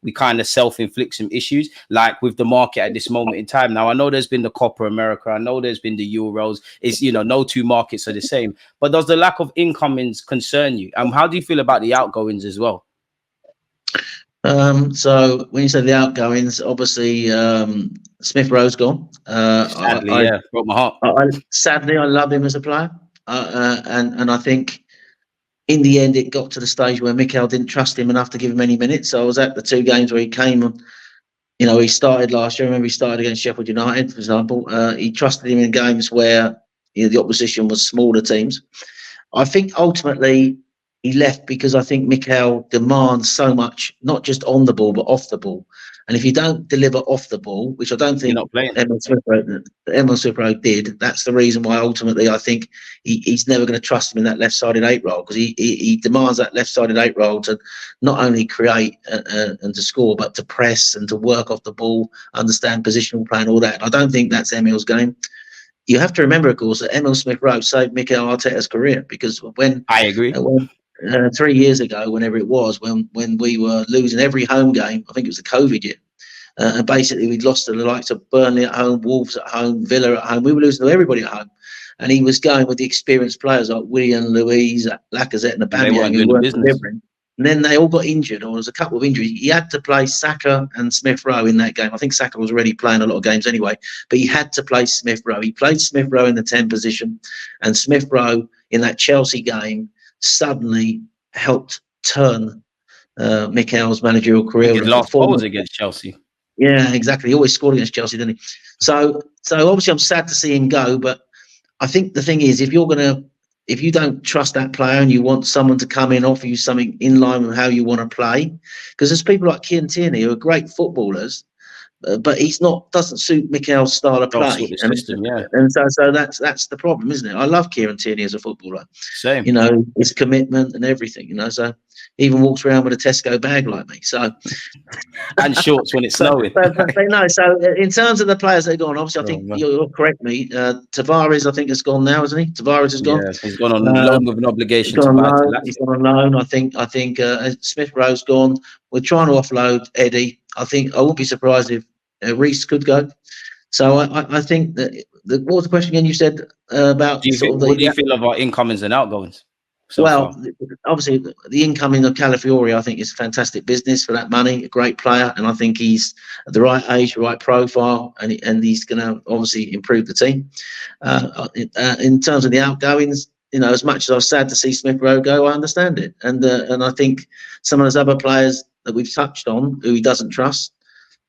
we kind of self-inflict some issues, like with the market at this moment in time. Now, I know there's been the Copa America, I know there's been the Euros. It's, you know, no two markets are the same. But does the lack of incomings concern you? How do you feel about the outgoings as well? So when you say the outgoings, obviously Smith Rowe's gone. Sadly, broke my heart. Sadly, I love him as a player, and I think in the end it got to the stage where Mikel didn't trust him enough to give him any minutes. So I was at the 2 games where he came. You know, he started last year. I remember he started against Sheffield United, for example. He trusted him in games where, you know, the opposition was smaller teams. I think ultimately he left because I think Mikel demands so much, not just on the ball, but off the ball. And if you don't deliver off the ball, which I don't think Emil Smith Rowe did, that's the reason why ultimately I think he's never going to trust him in that left-sided 8 role, because he demands that left-sided 8 role to not only create and to score, but to press and to work off the ball, understand positional play and all that. And I don't think that's Emil's game. You have to remember, of course, that Emil Smith Rowe saved Mikel Arteta's career, because when I agree. 3 years ago, whenever it was, when we were losing every home game, I think it was the COVID year, and basically we'd lost to the likes of Burnley at home, Wolves at home, Villa at home. We were losing to everybody at home, and he was going with the experienced players like Willian, Louise, Lacazette, and Aubameyang, who weren't delivering. And then they all got injured, or there was a couple of injuries. He had to play Saka and Smith Rowe in that game. I think Saka was already playing a lot of games anyway, but he had to play Smith Rowe. He played Smith Rowe in the 10 position, and Smith Rowe in that Chelsea game suddenly helped turn Mikel's managerial career. His last goal was against Chelsea. Yeah, exactly. He always scored against Chelsea, didn't he? So obviously I'm sad to see him go, but I think the thing is, if you don't trust that player and you want someone to come in, offer you something in line with how you want to play, because there's people like Kieran Tierney who are great footballers, but doesn't suit Mikel's style of play. And so that's the problem, isn't it? I love Kieran Tierney as a footballer. Same. You know, his commitment and everything, you know, so he even walks around with a Tesco bag like me. So and shorts when it's snowing. But no, so in terms of the players that are gone, obviously I think you'll correct me. Tavares, I think, has gone now, hasn't he? Tavares has gone. Yeah, he's gone on loan with an obligation. He's gone on loan. I think Smith Rowe's gone. We're trying to offload Eddie. I wouldn't be surprised if Reece could go. So I think that what was the question again? You said about what do you feel about incomings and outgoings? Obviously, the incoming of Calafiori, I think, is fantastic business for that money. A great player, and I think he's at the right age, right profile, and he's going to obviously improve the team. In terms of the outgoings, you know, as much as I was sad to see Smith Rowe go, I understand it, and I think some of those other players that we've touched on, who he doesn't trust,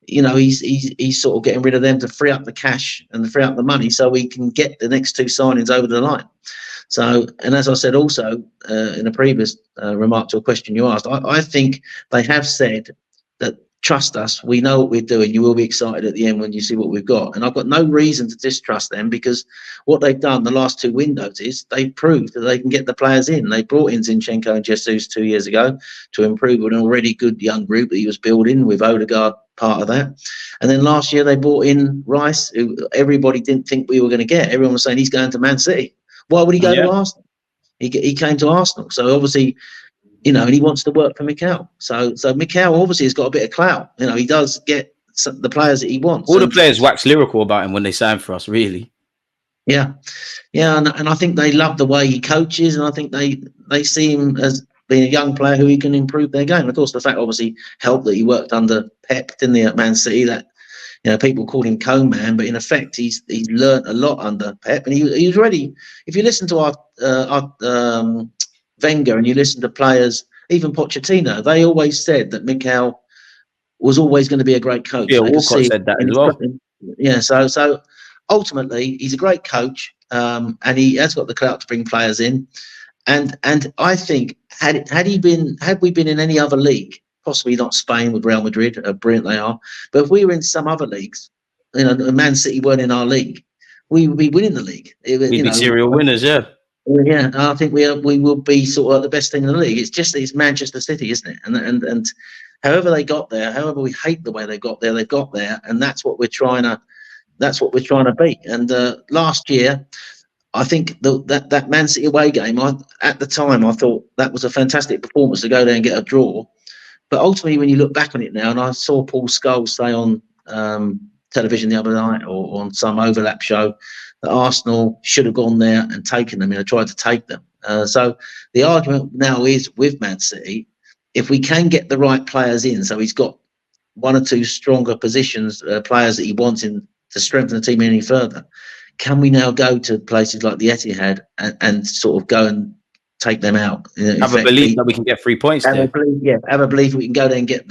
you know, he's sort of getting rid of them to free up the cash and free up the money, so we can get the next 2 signings over the line. So, and as I said also in a previous remark to a question you asked, I think they have said that, trust us, we know what we're doing. You will be excited at the end when you see what we've got. And I've got no reason to distrust them, because what they've done the last 2 windows is they've proved that they can get the players in. They brought in Zinchenko and Jesus 2 years ago to improve an already good young group that he was building, with Odegaard part of that. And then last year they brought in Rice, who everybody didn't think we were going to get. Everyone was saying he's going to Man City. Why would he go to Arsenal? He came to Arsenal. So obviously, you know, and he wants to work for Mikel. So Mikel obviously has got a bit of clout. You know, he does get the players that he wants. All the players wax lyrical about him when they sign for us, really. Yeah. And I think they love the way he coaches, and I think they see him as being a young player who he can improve their game. And of course, the fact obviously helped that he worked under Pep, didn't he, at Man City, that, you know, people call him Cone Man, but in effect, he's learnt a lot under Pep, and he was ready. If you listen to our Wenger and you listen to players, even Pochettino, they always said that Mikel was always going to be a great coach. Yeah, Walcott said that as well. Yeah, so ultimately, he's a great coach, and he has got the clout to bring players in. And I think had we been in any other league, possibly not Spain with Real Madrid, brilliant they are, but if we were in some other leagues, you know, Man City weren't in our league, we would be winning the league. We'd be serial winners, yeah. Yeah, I think we will be sort of the best thing in the league. It's Manchester City, isn't it? And however they got there, however we hate the way they got there, and that's what we're trying to beat. And last year, I think that Man City away game, at the time I thought that was a fantastic performance to go there and get a draw. But ultimately, when you look back on it now, and I saw Paul Scholes say on television the other night or on some overlap show that Arsenal should have gone there and taken them, tried to take them. So the argument now is with Man City, if we can get the right players in, so he's got one or two stronger positions, players that he wants in to strengthen the team any further, can we now go to places like the Etihad and sort of go and take them out? Have a belief that we can get 3 points there. Have a belief we can go there and get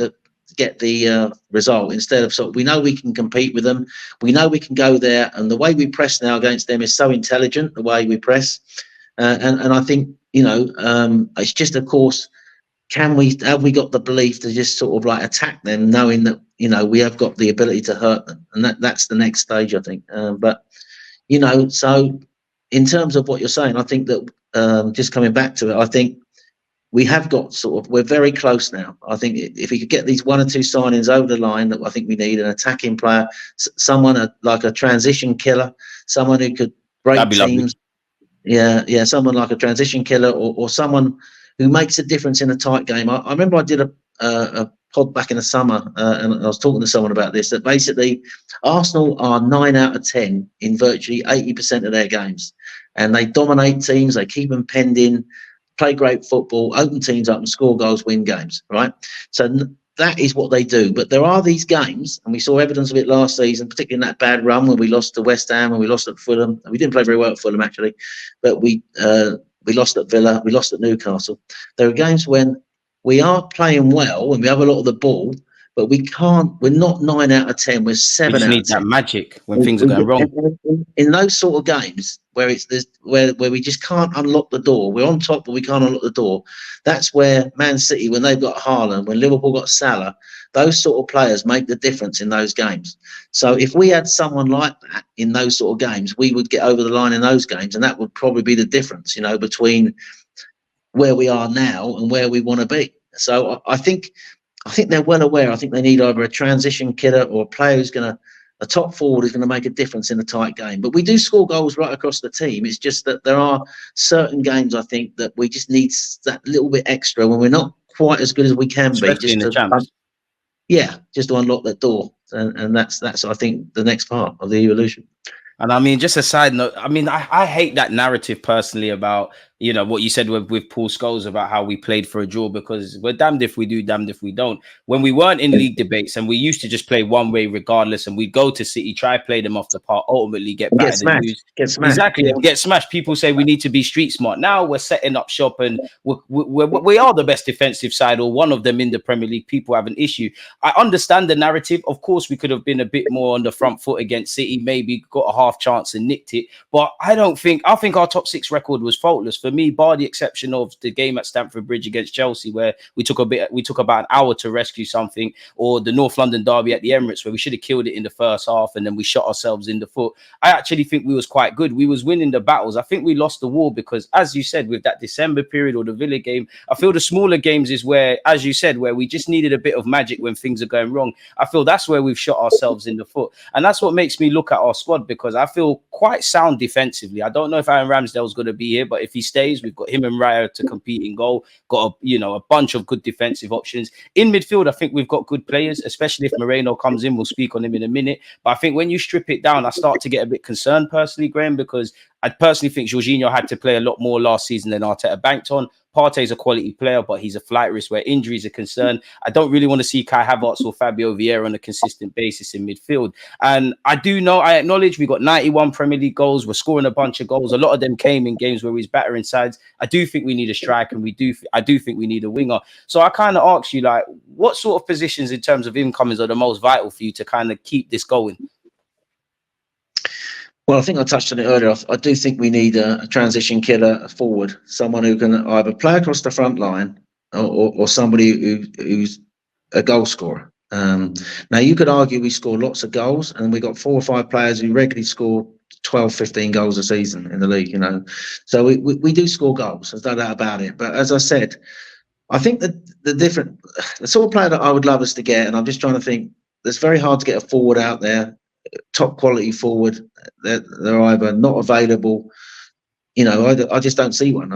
the result, instead of we know we can compete with them. We know we can go there, and the way we press now against them is so intelligent. The way we press, and I think it's just, of course, have we got the belief to just sort of like attack them, knowing that we have got the ability to hurt them, and that's the next stage, I think. But so in terms of what you're saying, I think that just coming back to it, I think we have got we're very close now. I think if we could get these one or two signings over the line, that I think we need an attacking player, someone like a transition killer, someone who could break teams. Lovely. Yeah, someone like a transition killer or someone who makes a difference in a tight game. I remember I did a pod back in the summer, and I was talking to someone about this, that basically Arsenal are 9 out of 10 in virtually 80% of their games, and they dominate teams, they keep them penned in, play great football, open teams up and score goals, win games, right? So that is what they do. But there are these games, and we saw evidence of it last season, particularly in that bad run when we lost to West Ham and we lost at Fulham. We didn't play very well at Fulham, actually, but we lost at Villa, we lost at Newcastle. There are games when we are playing well and we have a lot of the ball, but we're not 9 out of 10, we're 7 out of 10. We just need that magic when things are going wrong. In those sort of games where where we just can't unlock the door, we're on top but we can't unlock the door, that's where Man City, when they've got Haaland, when Liverpool got Salah, those sort of players make the difference in those games. So if we had someone like that in those sort of games, we would get over the line in those games, and that would probably be the difference, between where we are now and where we want to be. So I think they're well aware. I think they need either a transition killer or a player a top forward who's going to make a difference in a tight game. But we do score goals right across the team. It's just that there are certain games, I think, that we just need that little bit extra when we're not quite as good as we can be. Especially in the champs. Just to unlock that door. And that's I think, the next part of the evolution. And I mean, just a side note, I mean, I hate that narrative personally about, what you said with Paul Scholes about how we played for a draw, because we're damned if we do, damned if we don't. When we weren't in league debates and we used to just play one way regardless, and we'd go to City, try play them off the park, ultimately get battered and lose. Exactly, and get smashed. People say we need to be street smart. Now we're setting up shop, and we are the best defensive side, or one of them in the Premier League. People have an issue. I understand the narrative. Of course, we could have been a bit more on the front foot against City, maybe got a half chance and nicked it. But I think our top 6 record was faultless. For me, bar the exception of the game at Stamford Bridge against Chelsea, where we took about an hour to rescue something, or the North London derby at the Emirates, where we should have killed it in the first half and then we shot ourselves in the foot. I actually think we was quite good. We was winning the battles. I think we lost the war because, as you said, with that December period or the Villa game, I feel the smaller games is where, as you said, where we just needed a bit of magic when things are going wrong. I feel that's where we've shot ourselves in the foot. And that's what makes me look at our squad, because I feel quite sound defensively. I don't know if Aaron Ramsdale's going to be here, but if he stays, we've got him and Raya to compete in goal. Got a bunch of good defensive options in midfield. I think we've got good players, especially if Merino comes in. We'll speak on him in a minute. But I think when you strip it down, I start to get a bit concerned personally, Graham, because I personally think Jorginho had to play a lot more last season than Arteta banked on. Partey's a quality player, but he's a flight risk where injuries are concerned. I don't really want to see Kai Havertz or Fabio Vieira on a consistent basis in midfield. And I acknowledge we got 91 Premier League goals. We're scoring a bunch of goals. A lot of them came in games where he's battering sides. I do think we need a striker, and I do think we need a winger. So I kind of ask you, like, what sort of positions in terms of incomings are the most vital for you to kind of keep this going? Well, I think I touched on it earlier. I do think we need a transition killer, a forward, someone who can either play across the front line or somebody who's a goal scorer. Now, you could argue we score lots of goals, and we got 4 or 5 players who regularly score 12, 15 goals a season in the league, So we do score goals, there's no doubt about it. But as I said, I think that the sort of player that I would love us to get, and I'm just trying to think, it's very hard to get a forward out there, top quality forward. They're either not available, I just don't see one. I mean,